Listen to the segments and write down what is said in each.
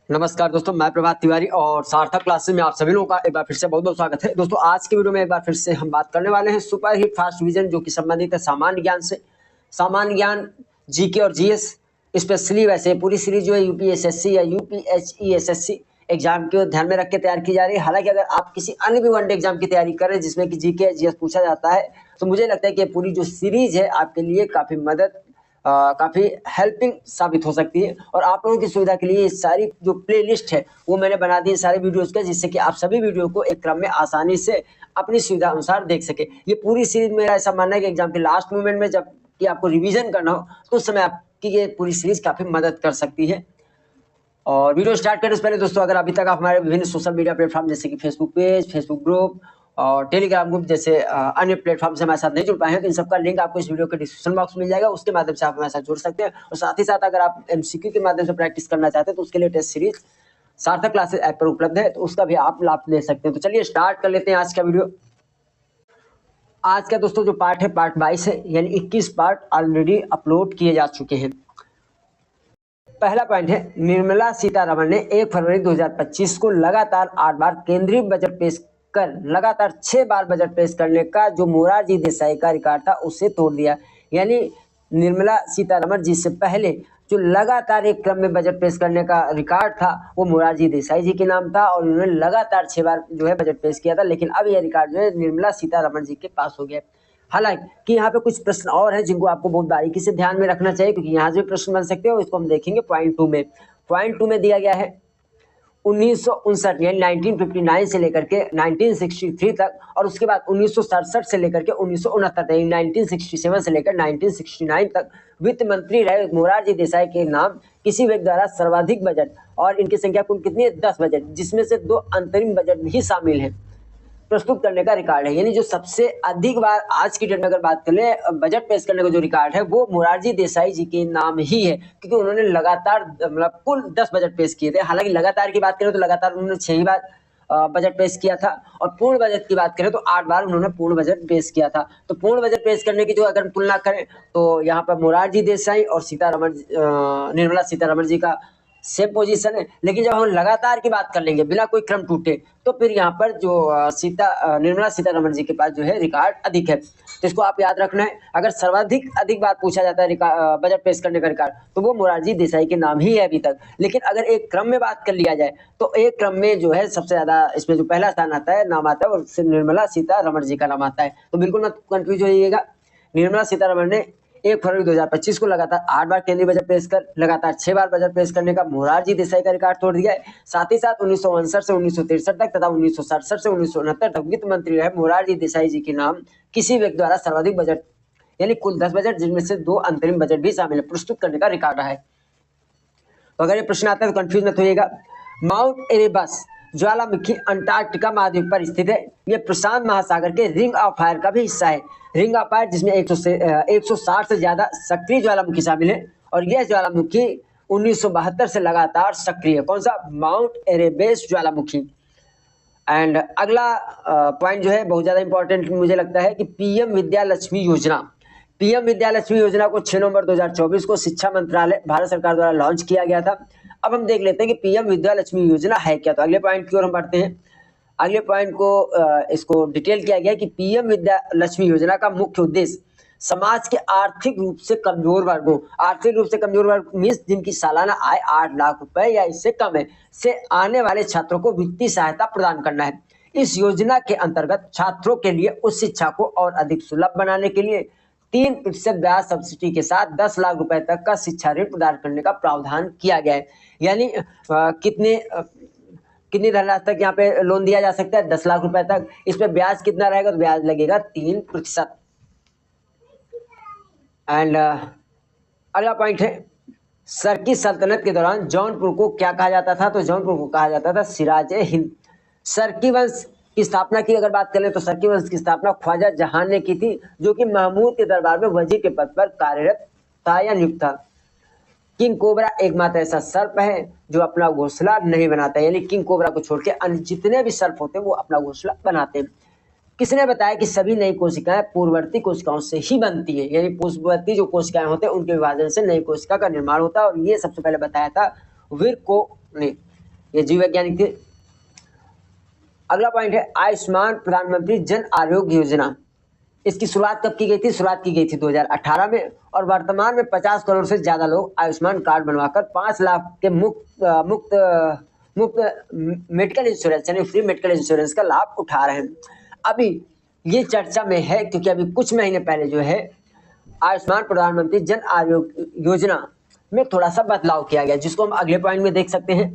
नमस्कार दोस्तों, मैं प्रभात तिवारी और सार्थक क्लासेस में आप सभी लोगों का एक बार फिर से बहुत बहुत स्वागत है। दोस्तों, आज के वीडियो में एक बार फिर से हम बात करने वाले हैं सुपर हिट फास्ट रिवीजन जो कि संबंधित है सामान्य ज्ञान से। सामान्य ज्ञान, जीके और जीएस स्पेशली वैसे पूरी सीरीज जो है यूपीएसएससी या यूपीएचईएसएससी एग्जाम को ध्यान में रख के तैयार की जा रही है। हालांकि अगर आप किसी अन्य भी वनडे एग्जाम की तैयारी कर रहे हैं जिसमें कि जीके या जीएस पूछा जाता है, तो मुझे लगता है कि पूरी जो सीरीज है आपके लिए काफ़ी हेल्पिंग साबित हो सकती है। और आप लोगों की सुविधा के लिए सारी जो प्लेलिस्ट है वो मैंने बना दी है सारे वीडियोस का, जिससे कि आप सभी वीडियो को एक क्रम में आसानी से अपनी सुविधा अनुसार देख सके। ये पूरी सीरीज मेरा ऐसा मानना है कि एग्जाम के लास्ट मोमेंट में जब कि आपको रिवीजन करना हो तो उस समय आपकी ये पूरी सीरीज काफ़ी मदद कर सकती है। और वीडियो स्टार्ट करने से पहले दोस्तों, अगर अभी तक आप हमारे विभिन्न सोशल मीडिया प्लेटफॉर्म जैसे कि फेसबुक पेज, फेसबुक ग्रुप और टेलीग्राम ग्रुप जैसे अन्य प्लेटफॉर्म से हमारे साथ नहीं जुड़ पाए हैं, तो इन सबका लिंक आपको इस वीडियो के डिस्क्रिप्शन बॉक्स में मिल जाएगा। उसके माध्यम से आप हमारे साथ जुड़ सकते हैं। और साथ ही साथ अगर आप एमसीक्यू के माध्यम से प्रैक्टिस करना चाहते हैं तो उसके लिए टेस्ट सीरीज सार्थक क्लासेस ऐप पर उपलब्ध है, तो उसका भी आप लाभ ले सकते हैं। तो चलिए स्टार्ट कर लेते हैं आज का वीडियो। आज का दोस्तों जो पार्ट है, पार्ट 22 है, यानी 21 पार्ट ऑलरेडी अपलोड किए जा चुके हैं। पहला पॉइंट है, निर्मला सीतारमण ने 1 फरवरी 2025 को लगातार 8 बार केंद्रीय बजट पेश कर लगातार 6 बार बजट पेश करने का जो मोरारजी देसाई का रिकॉर्ड था उसे तोड़ दिया। यानी निर्मला सीतारमण जी से पहले जो लगातार एक क्रम में बजट पेश करने का रिकॉर्ड था वो मोरारजी देसाई जी के नाम था और उन्होंने लगातार 6 बार जो है बजट पेश किया था। लेकिन अब यह रिकॉर्ड जो है निर्मला सीतारमण जी के पास हो गया। हालांकि यहाँ पे कुछ प्रश्न और हैं जिनको आपको बहुत बारीकी से ध्यान में रखना चाहिए, क्योंकि यहाँ से भी प्रश्न बन सकते हो। इसको हम देखेंगे पॉइंट 2 में। पॉइंट 2 में दिया गया है 1959 यानी 1959 से लेकर के 1963 तक, और उसके बाद 1967 से लेकर के 1969 तक, यानी 1967 से लेकर 1969 तक वित्त मंत्री रहे मोरारजी देसाई के नाम किसी व्यक्ति द्वारा सर्वाधिक बजट, और इनकी संख्या कुल कितनी है, 10 बजट, जिसमें से 2 अंतरिम बजट भी शामिल हैं, प्रस्तुत करने का रिकॉर्ड है। यानी जो सबसे अधिक बार आज की डेट में अगर बात करें बजट पेश करने का जो रिकॉर्ड है वो मोरारजी देसाई जी के नाम ही है, क्योंकि उन्होंने लगातार मतलब कुल 10 बजट पेश किए थे। हालांकि लगातार की बात करें तो लगातार उन्होंने 6 ही बार बजट पेश किया था, और पूर्ण बजट की बात करें तो 8 बार उन्होंने पूर्ण बजट पेश किया था। तो पूर्ण बजट पेश करने की जो अगर तुलना करें तो यहाँ पर मोरारजी देसाई और निर्मला सीतारमण जी का सेम पोजीशन है। लेकिन जब हम लगातार की बात कर लेंगे बिना कोई क्रम टूटे, तो फिर यहाँ पर जो निर्मला सीतारमण जी के पास जो है रिकॉर्ड अधिक है। तो इसको आप याद रखना है। अगर सर्वाधिक अधिक बार पूछा जाता है बजट पेश करने का रिकॉर्ड, तो वो मोरारजी देसाई के नाम ही है अभी तक। लेकिन अगर एक क्रम में बात कर लिया जाए तो एक क्रम में जो है सबसे ज्यादा इसमें जो पहला स्थान आता है, नाम आता है, और निर्मला सीतारमण जी का नाम आता है। तो बिल्कुल मत कंफ्यूज होइएगा। निर्मला सीतारमण ने 1 फरवरी 2025 को लगातार 8 बार केंद्रीय बजट पेश कर लगातार 6 बार बजट पेश करने का मोरारजी देसाई का रिकॉर्ड तोड़ दिया है। साथ ही साथ 1959 से 1963 तक तथा 1967 से 1969 तक वित्त मंत्री रहे मोरारजी देसाई जी के नाम किसी व्यक्ति द्वारा सर्वाधिक बजट यानी कुल 10 बजट, जिनमें से 2 अंतरिम बजट भी शामिल है, प्रस्तुत करने का रिकॉर्ड रहा है। तो अगर ये प्रश्न आता है तो कंफ्यूज मत होइएगा। माउंट एरेबस ज्वालामुखी अंटार्कटिका महाद्वीप पर स्थित है। यह प्रशांत महासागर के रिंग ऑफ फायर का भी हिस्सा है। रिंग ऑफ फायर जिसमें 160 से ज्यादा सक्रिय ज्वालामुखी शामिल है, और यह ज्वालामुखी 1972 से लगातार सक्रिय है। कौन सा? Mount Erebus Jwalamukhi. एंड अगला पॉइंट जो है बहुत ज्यादा इंपॉर्टेंट मुझे लगता है कि पीएम विद्या लक्ष्मी योजना। पीएम विद्या लक्ष्मी योजना को 6 नवंबर 2024 को शिक्षा मंत्रालय भारत सरकार द्वारा लॉन्च किया गया था। अब हम देख लेते हैं कि पीएम विद्या लक्ष्मी योजना है क्या। तो अगले पॉइंट की ओर हम बढ़ते हैं। अगले पॉइंट को इसको डिटेल किया गया कि पीएम विद्या लक्ष्मी योजना का मुख्य उद्देश्य समाज के आर्थिक रूप से कमजोर वर्गों, आर्थिक रूप से कमजोर वर्ग मीन्स जिनकी सालाना आय 8 लाख रुपए या इससे कम है, से आने वाले छात्रों को वित्तीय सहायता प्रदान करना है। इस योजना के अंतर्गत छात्रों के लिए उच्च शिक्षा को और अधिक सुलभ बनाने के लिए 3% ब्याज सब्सिडी के साथ 10 लाख रुपए तक का शिक्षा ऋण प्रदान करने का प्रावधान किया गया है। यानी कितनी धनराशि तक यहाँ पे लोन दिया जा सकता है? 10 लाख रुपए तक। इसमें ब्याज कितना रहेगा? तो ब्याज लगेगा 3%। एंड अगला पॉइंट है, सरकी सल्तनत के दौरान जौनपुर को क्या कहा जाता था? तो जौनपुर को कहा जाता था सिराज हिंद। सरकी वंश की स्थापना की अगर बात करें तो सरकी वंश की स्थापना ख्वाजा जहां ने की थी, जो कि महमूद के दरबार में वजीर के पद पर कार्यरत था या नियुक्त था। किंग कोबरा एकमात्र ऐसा सर्प है जो अपना घोंसला नहीं बनाता, यानी किंग कोबरा को छोड़ के अन्य जितने भी सर्प होते हैं वो अपना घोंसला बनाते हैं। किसने बताया कि सभी नई कोशिकाएं पूर्ववर्ती कोशिकाओं से ही बनती है, यानी पूर्ववर्ती जो कोशिकाएं होते हैं उनके विभाजन से नई कोशिका का निर्माण होता है, और ये सबसे पहले बताया था विर्को ने। ये जीव वैज्ञानिक थे। अगला पॉइंट है आयुष्मान प्रधानमंत्री जन आरोग्य योजना। इसकी शुरुआत कब की गई थी? शुरुआत की गई थी 2018 में, और वर्तमान में 50 करोड़ से ज्यादा लोग आयुष्मान कार्ड बनवाकर 5 लाख के मुफ्त मेडिकल इंश्योरेंस यानी फ्री मेडिकल इंश्योरेंस का लाभ उठा रहे हैं। अभी ये चर्चा में है क्योंकि अभी कुछ महीने पहले जो है आयुष्मान प्रधानमंत्री जन आरोग्य योजना में थोड़ा सा बदलाव किया गया, जिसको हम अगले पॉइंट में देख सकते हैं।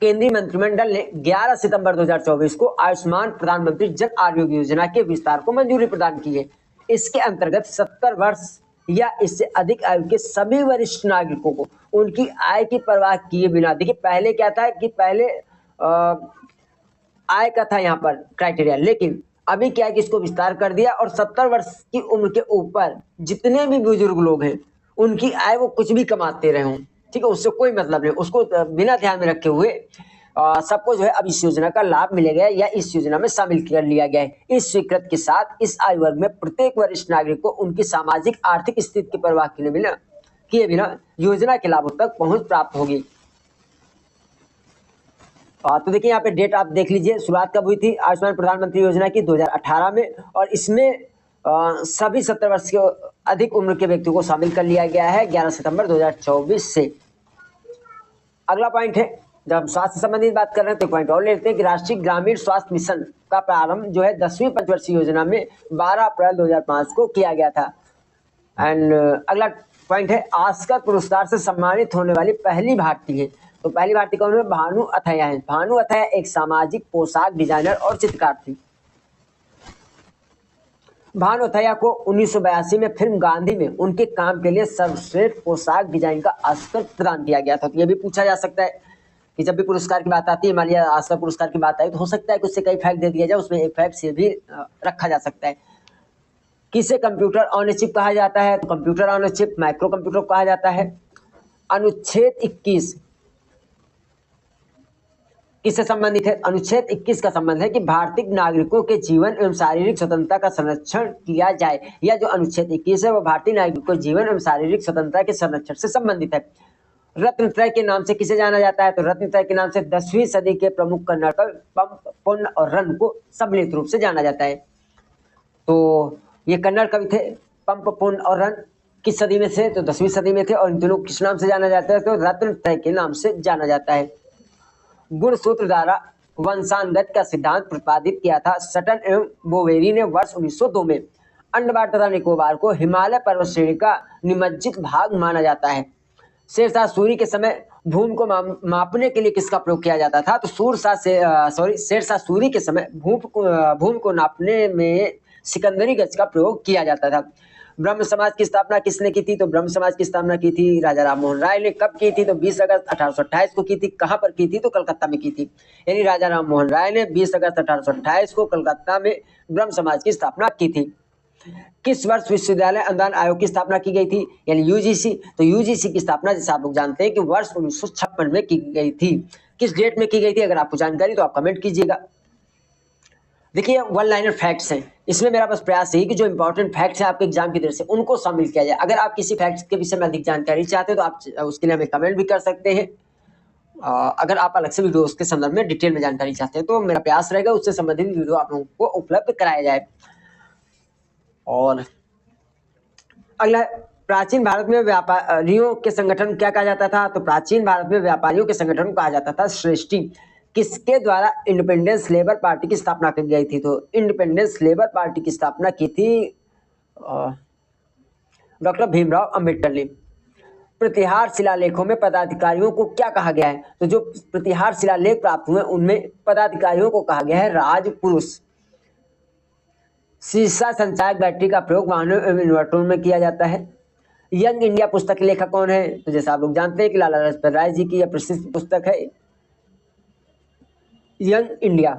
केंद्रीय मंत्रिमंडल ने 11 सितंबर 2024 को आयुष्मान प्रधानमंत्री जन आरोग्य योजना के विस्तार को मंजूरी प्रदान की है। इसके अंतर्गत 70 वर्ष या इससे अधिक आयु के सभी वरिष्ठ नागरिकों को उनकी आय की परवाह किए बिना, देखिए पहले क्या था कि पहले आय का था यहाँ पर क्राइटेरिया, लेकिन अभी क्या है कि इसको विस्तार कर दिया और 70 वर्ष की उम्र के ऊपर जितने भी बुजुर्ग लोग हैं उनकी आय वो कुछ भी कमाते रहे हों, ठीक है, उससे कोई मतलब नहीं, उसको बिना ध्यान में रखे हुए सबको जो है अब इस योजना का लाभ मिलेगा या इस योजना में शामिल कर लिया गया है। इस स्वीकृति के साथ इस आयु वर्ग में प्रत्येक वरिष्ठ नागरिक को उनकी सामाजिक आर्थिक स्थिति की परवाह किए बिना योजना के लाभों तक पहुंच प्राप्त होगी। तो देखिए यहाँ पे डेट आप देख लीजिए, शुरुआत कब हुई थी आयुष्मान प्रधानमंत्री योजना की? 2018 में, और इसमें सभी 70 वर्ष के अधिक उम्र के व्यक्तियों को शामिल कर लिया गया है 11 सितंबर 2024 से। अगला पॉइंट है, जब हम स्वास्थ्य संबंधित बात कर रहे हैं तो पॉइंट और लेते हैं कि राष्ट्रीय ग्रामीण स्वास्थ्य मिशन का प्रारंभ जो है 10वीं पंचवर्षीय योजना में 12 अप्रैल 2005 को किया गया था। एंड अगला पॉइंट है ऑस्कर पुरस्कार से सम्मानित होने वाली पहली भारतीय है। तो पहली भारतीय कौन है? भानु अथैया है। भानु अथैया एक सामाजिक पोशाक डिजाइनर और चित्रकार थी। भानु अथैया को 1982 में फिल्म गांधी में उनके काम के लिए सर्वश्रेष्ठ पोशाक डिजाइन का ऑस्कर प्रदान किया गया था। तो ये भी पूछा जा सकता है कि जब भी पुरस्कार की बात आती है, मान लिया ऑस्कर पुरस्कार की बात आई, तो हो सकता है कि उससे कई फैक्ट दे दिया जाए, उसमें एक फैक्ट से भी रखा जा सकता है। किसे कंप्यूटर ऑन चिप कहा जाता है? तो computer on chip micro computer कहा जाता है। अनुच्छेद 21 किससे संबंधित है? अनुच्छेद 21 का संबंध है कि भारतीय नागरिकों के जीवन एवं शारीरिक स्वतंत्रता का संरक्षण किया जाए। यह जो अनुच्छेद 21 है वो भारतीय नागरिकों के जीवन एवं शारीरिक स्वतंत्रता के संरक्षण से संबंधित है। रत्नत्रय के नाम से किसे जाना जाता है? तो रत्नत्रय के नाम से 10वीं सदी के प्रमुख कन्नड़ कवि पंप पुन्न और रन को सम्मिलित रूप से जाना जाता है। तो ये कन्नड़ कवि थे पंप पुन्न और रन, किस सदी में थे? तो 10वीं सदी में थे, और इन दोनों किस नाम से जाना जाता है? तो रत्नत्रय के नाम से जाना जाता है। गुणसूत्र द्वारा वंशानुगत का सिद्धांत प्रतिपादित किया था सटन एवं बोवेरी ने वर्ष 1902 में। अंडमान तथा निकोबार को हिमालय पर्वत श्रेणी का निमज्जित भाग माना जाता है। शेरशाह सूरी के समय भूमि को मापने के लिए किसका प्रयोग किया जाता था? तो शेरशाह सूरी के समय भूमि को नापने में सिकंदरी गज का प्रयोग किया जाता था। ब्रह्म समाज की स्थापना किसने की थी? तो ब्रह्म समाज की स्थापना की थी राजा राम मोहन राय ने। कब की थी? तो 20 अगस्त 1828 को की थी। कहां पर की थी? तो कलकत्ता में की थी। यानी राजा राम मोहन राय ने 20 अगस्त 1828 को कलकत्ता में ब्रह्म समाज की स्थापना की थी। किस वर्ष विश्वविद्यालय अनुदान आयोग की स्थापना की गई थी? यानी यूजीसी। तो यूजीसी की स्थापना जैसे आप लोग जानते हैं कि वर्ष 1956 में की गई थी। किस डेट में की गई थी? अगर आपको जानकारी तो आप कमेंट कीजिएगा। देखिए वन लाइनर फैक्ट्स हैं, इसमें मेरा बस प्रयास यही कि जो इंपॉर्टेंट फैक्ट्स हैं आपके एग्जाम की तरफ से उनको शामिल किया जाए। अगर आप किसी फैक्ट्स के विषय में अधिक जानकारी चाहते हैं तो आप उसके लिए हमें कमेंट भी कर सकते हैं। अगर आप अलग से वीडियो उसके संदर्भ में डिटेल में जानकारी चाहते हैं तो मेरा प्रयास रहेगा उससे संबंधित वीडियो आप लोगों को उपलब्ध कराया जाए। और अगला, प्राचीन भारत में व्यापारियों के संगठन क्या कहा जाता था? तो प्राचीन भारत में व्यापारियों के संगठन को कहा जाता था श्रेष्ठी। किसके द्वारा इंडिपेंडेंस लेबर पार्टी की स्थापना की गई थी? तो इंडिपेंडेंस लेबर पार्टी की स्थापना की थी डॉक्टर भीमराव अंबेडकर ने। प्रतिहार शिलालेखों में पदाधिकारियों को क्या कहा गया है? तो जो प्रतिहार शिलालेख प्राप्त हुए उनमें पदाधिकारियों को कहा गया है राजपुरुष। शीशा संचायक बैटरी का प्रयोग वाहनों एवं इन्वर्टरों में किया जाता है। यंग इंडिया पुस्तक के लेखक कौन है? तो जैसा आप लोग जानते हैं कि लाला लाजपत राय जी की यह प्रसिद्ध पुस्तक है यंग इंडिया।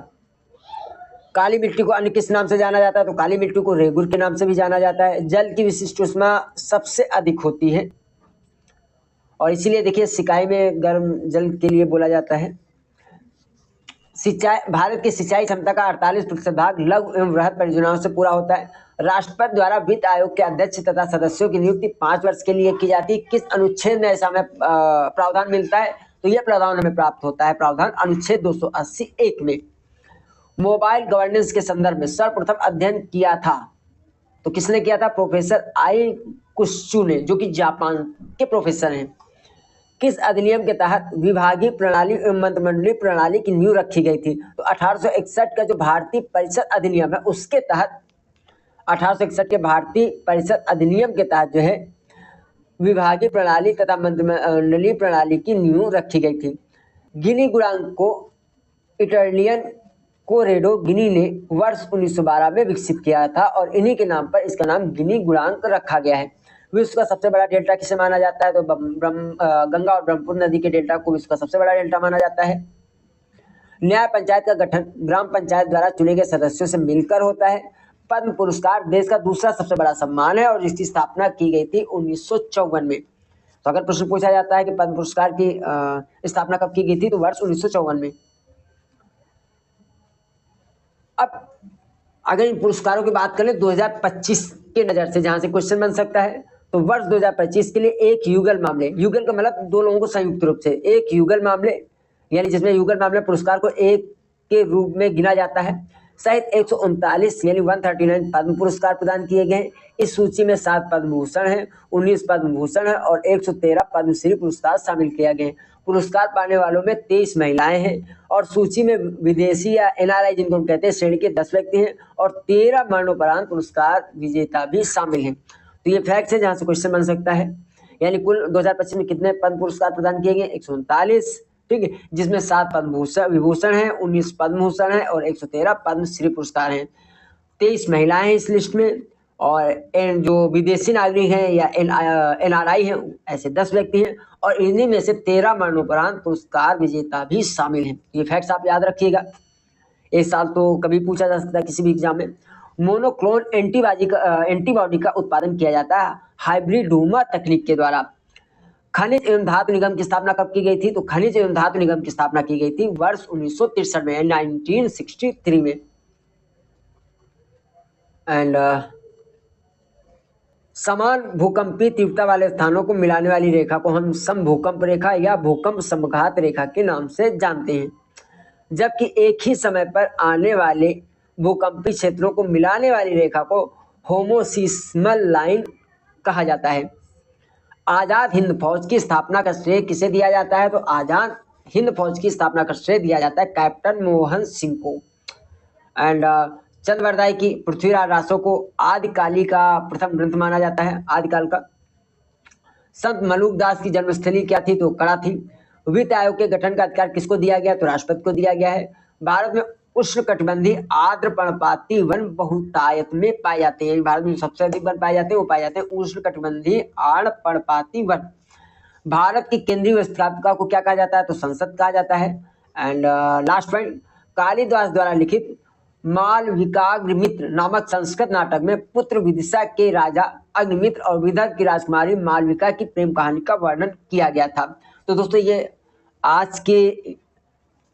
काली मिट्टी को अन्य किस नाम से जाना जाता है? तो काली मिट्टी को रेगुर के नाम से भी जाना जाता है। जल की विशिष्ट ऊष्मा सबसे अधिक होती है और इसीलिए देखिए सिंचाई में गर्म जल के लिए बोला जाता है। सिंचाई, भारत की सिंचाई क्षमता का 48% भाग लघु एवं वृहद परियोजनाओं से पूरा होता है। राष्ट्रपति द्वारा वित्त आयोग के अध्यक्ष तथा सदस्यों की नियुक्ति 5 वर्ष के लिए की जाती है। किस अनुच्छेद में ऐसा हमें प्रावधान मिलता है? तो यह प्रावधान हमें प्राप्त होता है प्रावधान अनुच्छेद 280(1) में। मोबाइल गवर्नेंस के संदर्भ में सर्वप्रथम अध्ययन किया था, तो किसने किया था? प्रोफेसर आई कुश्चू ने, जो कि जापान के प्रोफेसर हैं। किस अधिनियम के तहत विभागीय प्रणाली एवं मंत्रिमंडलीय प्रणाली की नींव रखी गई थी? तो 1861 का जो भारतीय परिषद अधिनियम है उसके तहत 1861 के भारतीय परिषद अधिनियम के तहत जो है विभागीय प्रणाली तथा मंत्रिमंडलीय प्रणाली की नींव रखी गई थी। गिनी गुणांक को इटालियन कोरेडो गिनी ने वर्ष 1912 में विकसित किया था और इन्हीं के नाम पर इसका नाम गिनी गुणांक रखा गया है। विश्व का सबसे बड़ा डेल्टा किसे माना जाता है? तो गंगा और ब्रह्मपुत्र नदी के डेल्टा को विश्व का सबसे बड़ा डेल्टा माना जाता है। न्याय पंचायत का गठन ग्राम पंचायत द्वारा चुने गए सदस्यों से मिलकर होता है। पद्म पुरस्कार देश का दूसरा सबसे बड़ा सम्मान है और इसकी स्थापना की गई थी 1954 में। तो अगर प्रश्न पूछा जाता है कि पद्म पुरस्कार की स्थापना कब की गई थी, तो वर्ष 1954 में। अब अगर इन पुरस्कारों की बात करें 2025 के नजर से, जहां से क्वेश्चन बन सकता है, तो वर्ष 2025 के लिए एक युगल मामले, युगल का मतलब दो लोगों को संयुक्त रूप से, एक युगल मामले यानी जिसमें युगल मामले पुरस्कार को एक के रूप में गिना जाता है, सहित 139 यानी 139 पद्म पुरस्कार प्रदान किए गए। इस सूची में 7 पद्म भूषण है, 19 पद्म भूषण है और 113 पद्मश्री पुरस्कार शामिल किए गए। पुरस्कार पाने वालों में 23 महिलाएं हैं और सूची में विदेशी या एनआरआई जिनको हम कहते हैं श्रेणी के 10 व्यक्ति हैं और 13 मरणोपरांत पुरस्कार विजेता भी शामिल हैं। तो ये फैक्ट है जहां से क्वेश्चन बन सकता है। यानी कुल 2025 में कितने पद्म पुरस्कार प्रदान किए गए? 139, ठीक है, जिसमें 7 पद्म विभूषण है, 19 पद्म भूषण है और 113 पद्मश्री पुरस्कार हैं। 23 महिलाएं हैं इस लिस्ट में और जो विदेशी नागरिक हैं या एनआरआई हैं ऐसे 10 व्यक्ति हैं और इन्हीं में से 13 मरणोपरांत पुरस्कार विजेता भी शामिल हैं। ये फैक्ट्स आप याद रखिएगा, एक साल तो कभी पूछा जा सकता है किसी भी एग्जाम में। मोनोक्लोन एंटीबॉडी का उत्पादन किया जाता है हाइब्रिडोमा तकनीक के द्वारा। खनिज एवं धातु निगम की स्थापना कब की गई थी? तो खनिज एवं धातु निगम की स्थापना की गई थी वर्ष 1963 में, 1963 में। एंड समान भूकंपीय तीव्रता वाले स्थानों को मिलाने वाली रेखा को हम समभूकंप रेखा या भूकंप समघात रेखा के नाम से जानते हैं, जबकि एक ही समय पर आने वाले भूकंपीय क्षेत्रों को मिलाने वाली रेखा को होमोसिस्मल लाइन कहा जाता है। आजाद हिंद फौज की स्थापना का श्रेय किसे दिया जाता है? तो आजाद हिंद फौज की स्थापना का श्रेय दिया जाता है कैप्टन मोहन सिंह को। एंड चंद्रवरदाई की पृथ्वीराज रासो को आदिकाली का प्रथम ग्रंथ माना जाता है, आदिकाल का। संत मलुकदास की जन्मस्थली क्या थी? तो कड़ा थी। वित्त आयोग के गठन का अधिकार किसको दिया गया? तो राष्ट्रपति को दिया गया है। भारत में उष्णकटिबंधीय आर्द्र पर्णपाती वन बहुतायत में पाए जाते हैं। भारत में सबसे अधिक वन पाए जाते हैं, वो पाए जाते हैं उष्णकटिबंधीय आर्द्र पर्णपाती वन। भारत की केंद्रीय व्यवस्थापिका को क्या कहा जाता है? तो संसद कहा जाता है। एंड लास्ट पॉइंट, कालिदास द्वारा लिखित मालविकाग्निमित्र नामक संस्कृत नाटक में पुत्र विदिशा के राजा अग्निमित्र और विदर्भ की राजकुमारी मालविका की प्रेम कहानी का वर्णन किया गया था। तो दोस्तों ये आज के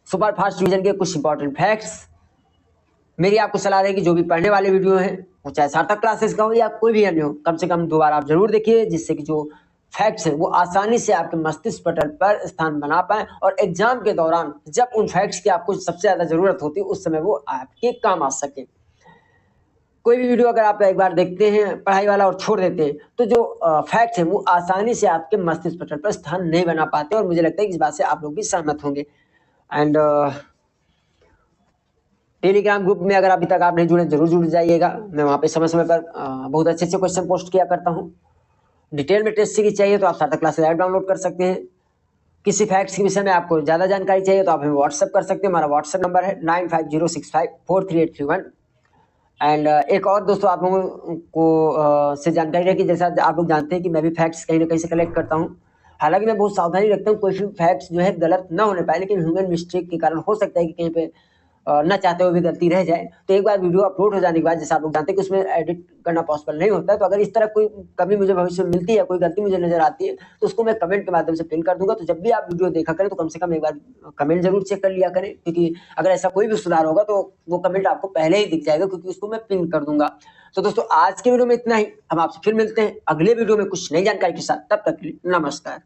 सुपर फास्ट रिवीजन के कुछ इंपॉर्टेंट फैक्ट्स। मेरी आपको सलाह रहेगी जो भी पढ़ने वाले वीडियो हैं वो चाहे सार्थक क्लासेस का हो या कोई भी अन्य हो, कम से कम 2 बार आप जरूर देखिए, जिससे कि जो फैक्ट्स हैं वो आसानी से आपके मस्तिष्क पटल पर स्थान बना पाए और एग्जाम के दौरान जब उन फैक्ट्स की आपको सबसे ज्यादा जरूरत होती है उस समय वो आपके काम आ सके। कोई भी वीडियो अगर आप एक बार देखते हैं पढ़ाई वाला और छोड़ देते हैं तो जो फैक्ट्स हैं वो आसानी से आपके मस्तिष्क पटल पर स्थान नहीं बना पाते और मुझे लगता है कि इस बात से आप लोग भी सहमत होंगे। एंड टेलीग्राम ग्रुप में अगर अभी तक आप नहीं जुड़े जरूर जुड़ जाइएगा। मैं वहाँ पे समय समय पर बहुत अच्छे अच्छे क्वेश्चन पोस्ट किया करता हूँ। डिटेल में टेस्ट सीरीज चाहिए तो आप सार्थक क्लासेस ऐप डाउनलोड कर सकते हैं। किसी फैक्ट्स के विषय में आपको ज़्यादा जानकारी चाहिए तो आप हमें व्हाट्सअप कर सकते हैं। हमारा व्हाट्सअप नंबर है 9506543831। एंड एक और दोस्तों आप लोगों को से जानकारी रहे कि जैसा आप लोग जानते हैं कि मैं भी फैक्ट्स कहीं ना कहीं से कलेक्ट करता हूँ। हालांकि मैं बहुत सावधानी रखता हूँ कोई भी फैक्ट्स जो है गलत ना होने पाए, लेकिन ह्यूमन मिस्टेक के कारण हो सकता है कि कहीं पे न चाहते हुए भी गलती रह जाए। तो एक बार वीडियो अपलोड हो जाने के बाद जैसे आप लोग जानते हैं कि उसमें एडिट करना पॉसिबल नहीं होता है, तो अगर इस तरह कोई कभी मुझे भविष्य में मिलती है, कोई गलती मुझे नजर आती है तो उसको मैं कमेंट के माध्यम से पिन कर दूंगा। तो जब भी आप वीडियो देखा करें तो कम से कम एक बार कमेंट जरूर चेक कर लिया करें, क्योंकि अगर ऐसा कोई भी सुधार होगा तो वो कमेंट आपको पहले ही दिख जाएगा, क्योंकि उसको मैं पिन कर दूंगा। तो दोस्तों आज के वीडियो में इतना ही, हम आपसे फिर मिलते हैं अगले वीडियो में कुछ नई जानकारी के साथ। तब तक के लिए नमस्कार।